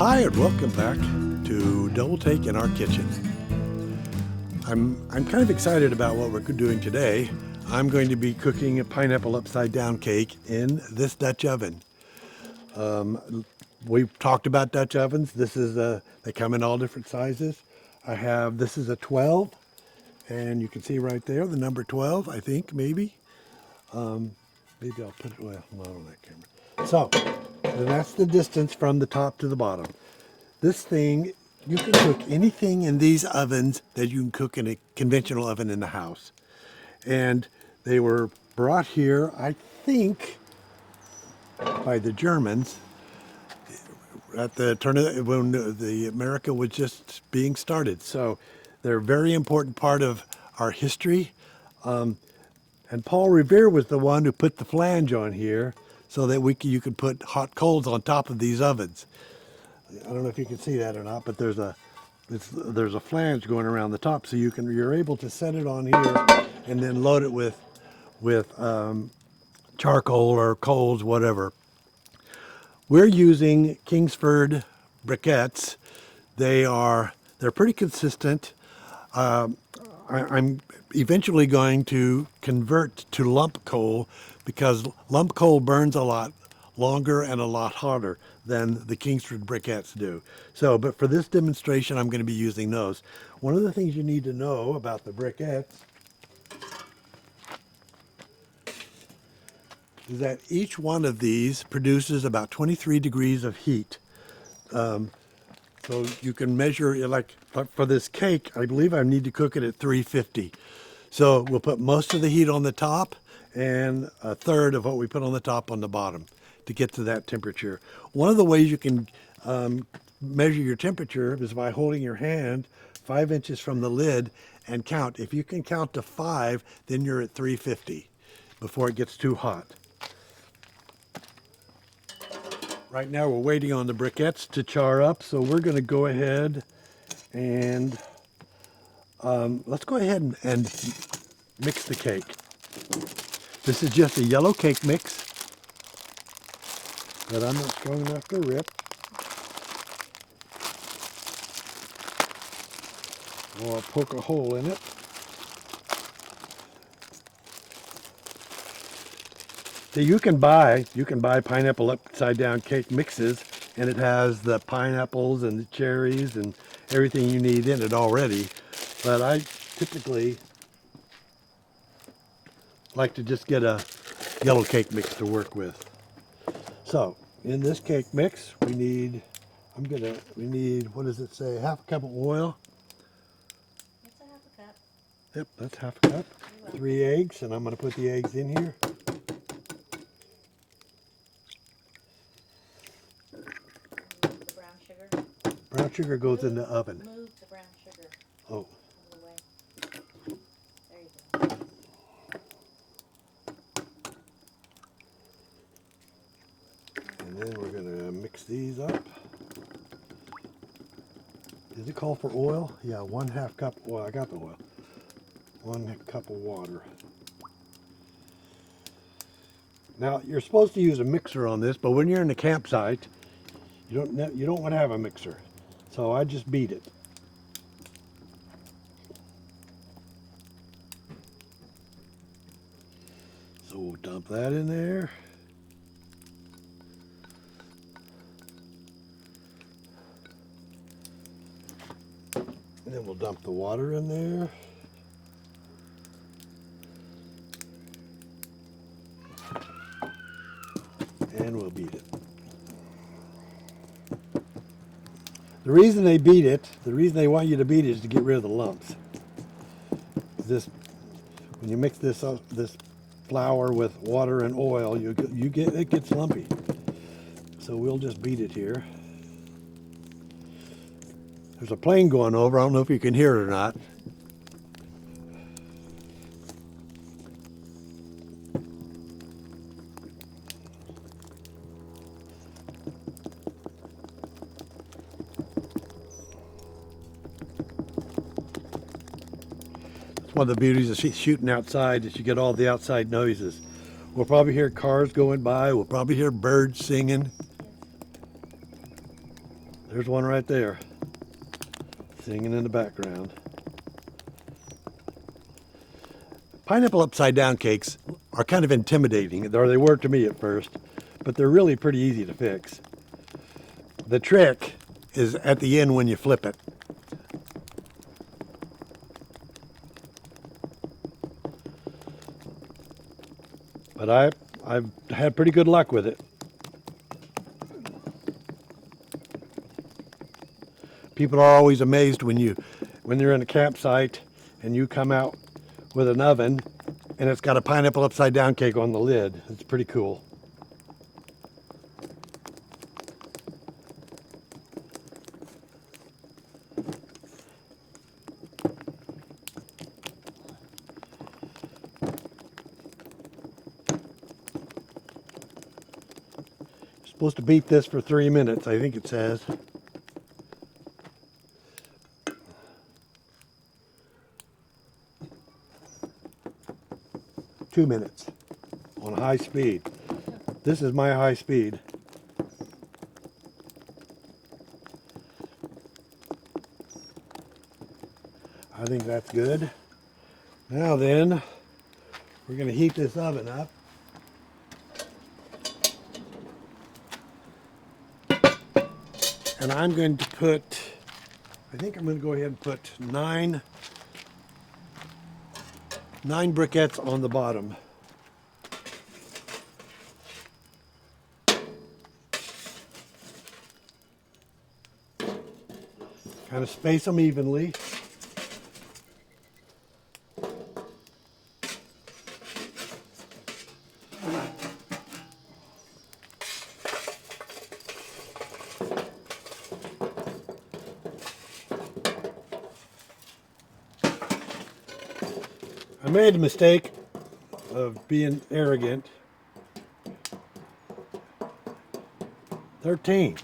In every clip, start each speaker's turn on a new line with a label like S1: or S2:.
S1: Hi and welcome back to Double Take in Our Kitchen. I'm kind of excited about what we're doing today. I'm going to be cooking a pineapple upside down cake in this Dutch oven. We've talked about Dutch ovens. They come in all different sizes. This is a 12, and you can see right there the number 12, I think, maybe. Maybe I'll put it, well, not on that camera. So, and that's the distance from the top to the bottom. This thing, you can cook anything in these ovens that you can cook in a conventional oven in the house. And they were brought here, I think, by the Germans at the turn of when the America was just being started. So they're a very important part of our history. And Paul Revere was the one who put the flange on here so that you could put hot coals on top of these ovens. I don't know if you can see that or not, but there's a flange going around the top, so you're able to set it on here and then load it with charcoal or coals, whatever. We're using Kingsford briquettes. They're pretty consistent. I'm eventually going to convert to lump coal because lump coal burns a lot longer and a lot hotter than the Kingsford briquettes do. So, but for this demonstration, I'm going to be using those. One of the things you need to know about the briquettes is that each one of these produces about 23 degrees of heat. So you can measure, like for this cake, I believe I need to cook it at 350. So we'll put most of the heat on the top and a third of what we put on the top on the bottom to get to that temperature. One of the ways you can measure your temperature is by holding your hand 5 inches from the lid and count. If you can count to 5, then you're at 350 before it gets too hot. Right now we're waiting on the briquettes to char up, so we're going to go ahead and let's go ahead and mix the cake. This is just a yellow cake mix that I'm not strong enough to rip. Or I'll poke a hole in it. So you can buy pineapple upside down cake mixes, and it has the pineapples and the cherries and everything you need in it already. But I typically like to just get a yellow cake mix to work with. So in this cake mix, we need, what does it say? Half a cup of oil.
S2: That's a half a cup.
S1: Yep, that's half a cup. 3 eggs, and I'm going to put the eggs in here.
S2: The brown sugar.
S1: Brown sugar goes in the oven.
S2: Move the brown sugar.
S1: Oh.
S2: Out of the way. There you go.
S1: And then we're going to mix these up. Does it call for oil? Yeah, 1/2 cup oil. I got the oil. 1 cup of water. Now you're supposed to use a mixer on this, but when you're in the campsite, you don't want to have a mixer. So I just beat it. So we'll dump that in there. And then we'll dump the water in there. And we'll beat it. The reason they want you to beat it is to get rid of the lumps. When you mix this flour with water and oil, it gets lumpy. So we'll just beat it here. There's a plane going over. I don't know if you can hear it or not. One of the beauties of shooting outside is you get all the outside noises. We'll probably hear cars going by. We'll probably hear birds singing. There's one right there, singing in the background. Pineapple upside down cakes are kind of intimidating, or they were to me at first, but they're really pretty easy to fix. The trick is at the end when you flip it. But I've had pretty good luck with it. People are always amazed when you're in a campsite and you come out with an oven and it's got a pineapple upside down cake on the lid. It's pretty cool. You're supposed to beat this for 3 minutes, I think it says. Two minutes on high speed. This is my high speed. I think that's good. Now then, we're going to heat this oven up. And I'm going to put, I think I'm going to go ahead and put nine briquettes on the bottom. Kind of space them evenly. I made a mistake of being arrogant. 13.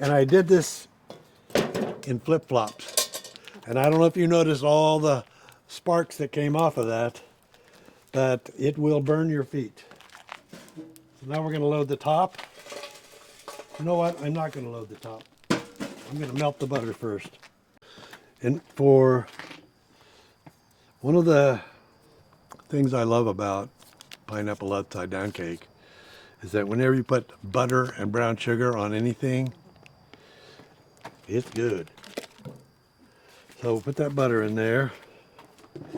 S1: And I did this in flip-flops. And I don't know if you noticed all the sparks that came off of that it will burn your feet. So now we're going to load the top. You know what? I'm not going to load the top. I'm going to melt the butter first. And for one of the things I love about pineapple upside down cake is that whenever you put butter and brown sugar on anything, it's good. So put that butter in there.
S2: You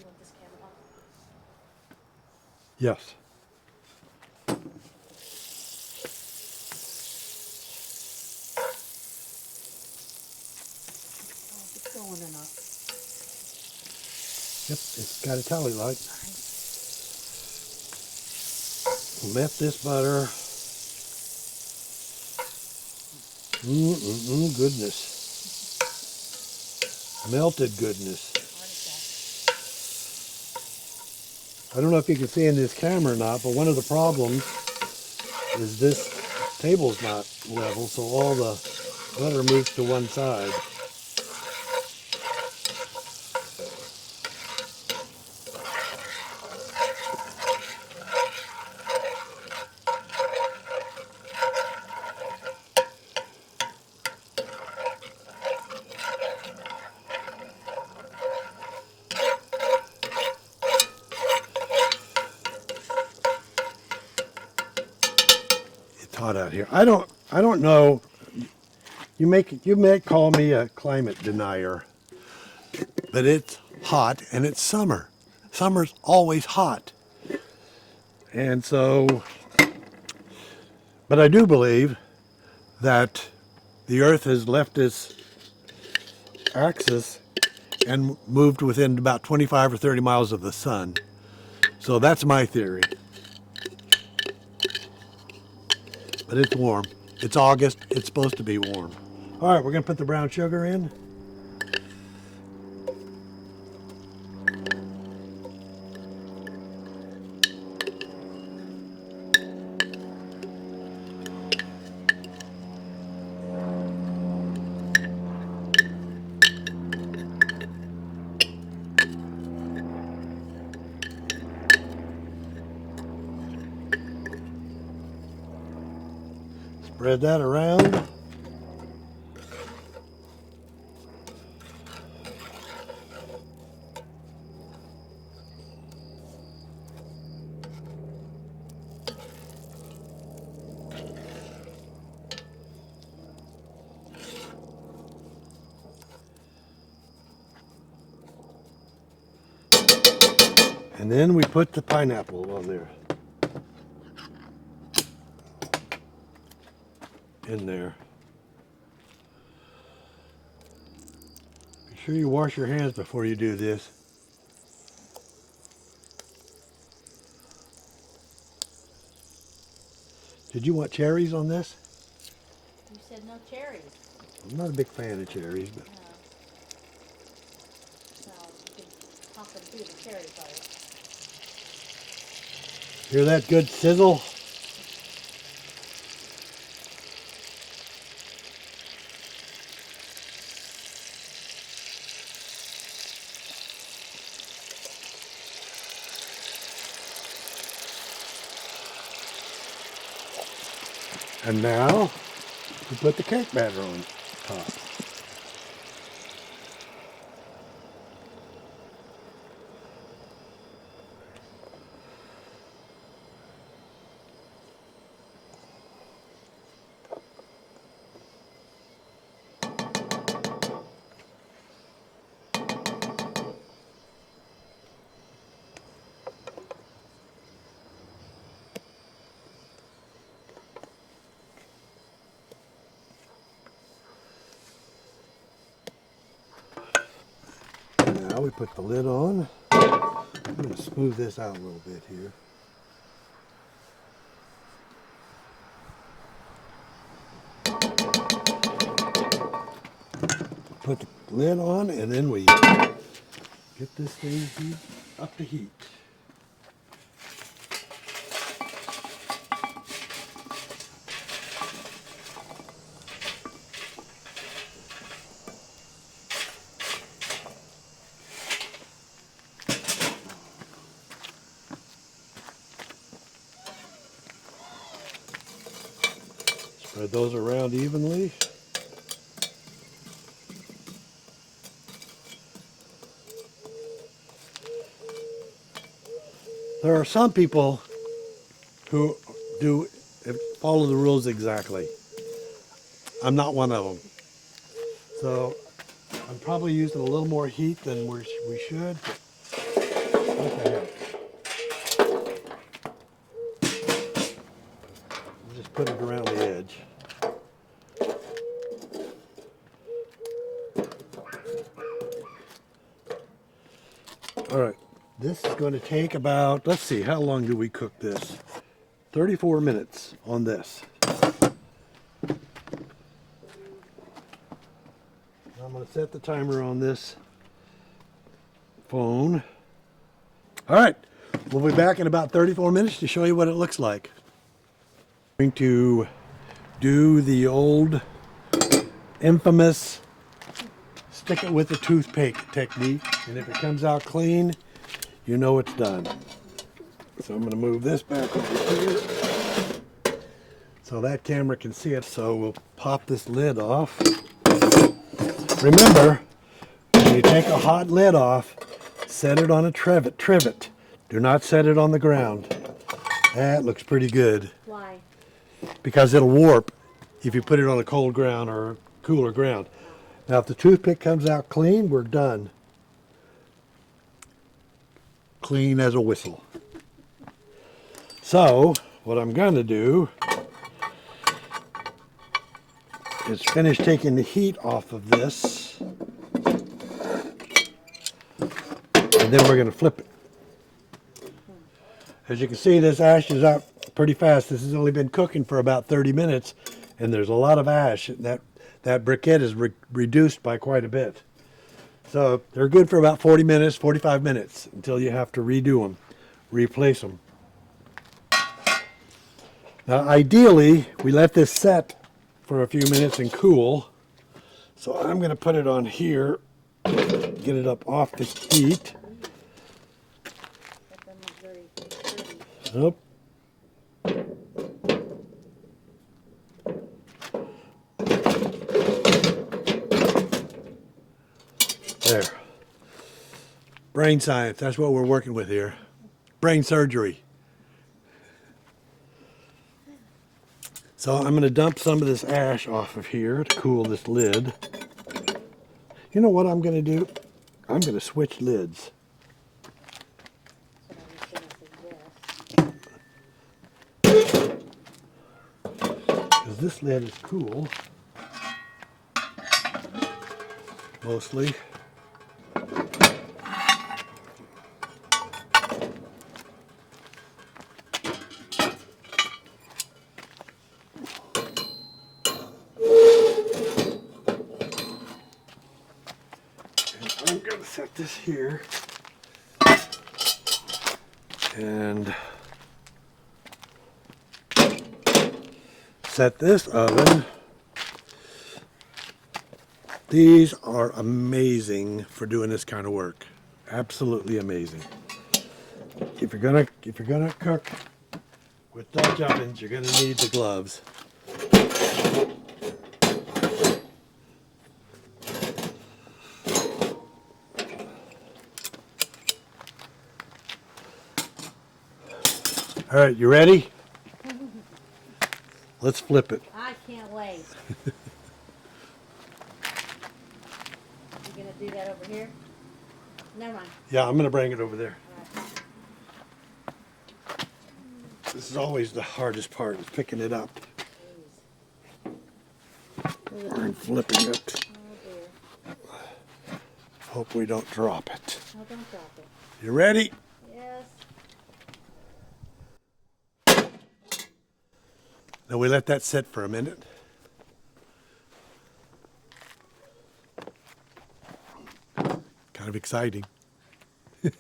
S2: want this campout?
S1: Yes.
S2: Oh, if it's going or not.
S1: Yep, it's got a tally light. Lift this butter. Goodness. Melted goodness. I don't know if you can see in this camera or not, but one of the problems is this table's not level, so all the butter moves to one side. Hot out here. I don't know. You may call me a climate denier, but it's hot and it's summer. Summer's always hot. And so, but I do believe that the earth has left its axis and moved within about 25 or 30 miles of the sun. So that's my theory. But it's warm. It's August. It's supposed to be warm. All right, we're going to put the brown sugar in. Spread that around. And then we put the pineapple on there. In there. Be sure you wash your hands before you do this. Did you want cherries on this?
S2: You said no cherries.
S1: I'm not a big fan of cherries, but
S2: No, you can pop them through the cherry part.
S1: hear that good sizzle? And now we put the cake batter on top. Now we put the lid on. I'm going to smooth this out a little bit here. Put the lid on, and then we get this thing up to heat. Spread those around evenly. There are some people who follow the rules exactly. I'm not one of them. So I'm probably using a little more heat than we should. But what the heck? I'll just put it around the edge. All right, this is going to take about, let's see, how long do we cook this? 34 minutes on this. I'm going to set the timer on this phone. All right, we'll be back in about 34 minutes to show you what it looks like. I'm going to do the old infamous stick it with a toothpick technique, and if it comes out clean, you know it's done. So I'm going to move this back over here so that camera can see it. So we'll pop this lid off. Remember, when you take a hot lid off, set it on a trivet. Do not set it on the ground. That looks pretty good.
S2: Why?
S1: Because it'll warp if you put it on a cold ground or a cooler ground. Now if the toothpick comes out clean, we're done. Clean as a whistle. So what I'm going to do is finish taking the heat off of this, and then we're going to flip it. As you can see, this ash is out pretty fast. This has only been cooking for about 30 minutes, and there's a lot of ash. That briquette is reduced by quite a bit. So they're good for about 40 minutes, 45 minutes until you have to redo them, replace them. Now ideally, we let this set for a few minutes and cool. So I'm going to put it on here, get it up off the heat.
S2: That doesn't look very pretty.
S1: Nope. There. Brain science, that's what we're working with here. Brain surgery. So I'm going to dump some of this ash off of here to cool this lid. You know what I'm going to do? I'm going to switch lids. Because this lid is cool. Mostly. I'm going to set this here and set this oven. These are amazing for doing this kind of work. Absolutely amazing. If you're gonna cook with Dutch ovens, you're gonna need the gloves. All right, you ready? Let's flip it.
S2: I can't wait. You're gonna do that over here? Never mind.
S1: Yeah, I'm gonna bring it over there.
S2: All right.
S1: This is always the hardest part, is picking it up
S2: Jeez.
S1: and flipping it.
S2: Oh dear.
S1: Hope we don't drop it.
S2: Oh, don't drop it.
S1: You ready?
S2: Yes.
S1: Now we let that sit for a minute. Kind of exciting.
S2: I'm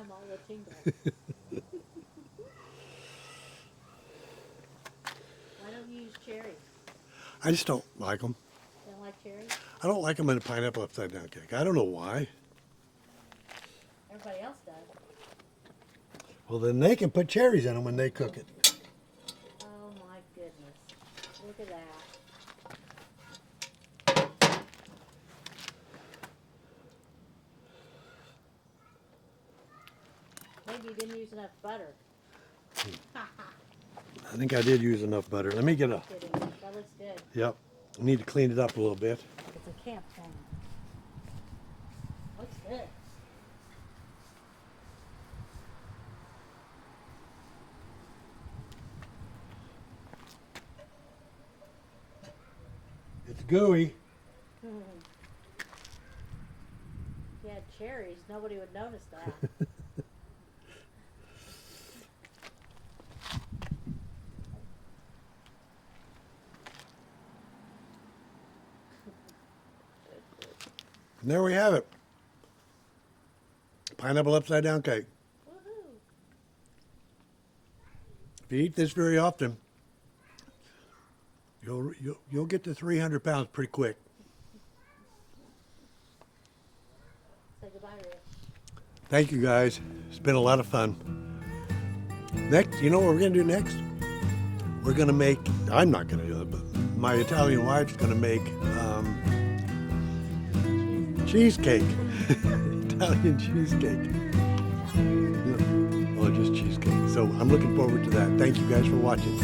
S2: all itching. Why don't you use cherries?
S1: I just don't like them.
S2: Don't like cherries?
S1: I don't like them in a pineapple upside down cake. I don't know why.
S2: Everybody else does.
S1: Well, then they can put cherries in them when they cook it.
S2: Oh my goodness. Look at that. Maybe you didn't use enough butter.
S1: I think I did use enough butter. Let me get a,
S2: Kidding. That looks good.
S1: yep. I need to clean it up a little bit.
S2: It's a camp thing. Looks good.
S1: It's gooey.
S2: If you had cherries, nobody would notice that.
S1: And there we have it. Pineapple upside down cake.
S2: Woohoo!
S1: If you eat this very often, you'll get to 300 pounds pretty quick.
S2: Say goodbye, Rich.
S1: Thank you guys. It's been a lot of fun. Next, you know what we're gonna do next? We're gonna make, I'm not gonna do it, but my Italian wife's gonna make cheesecake. Italian cheesecake. Yeah. Well, just cheesecake. So I'm looking forward to that. Thank you guys for watching.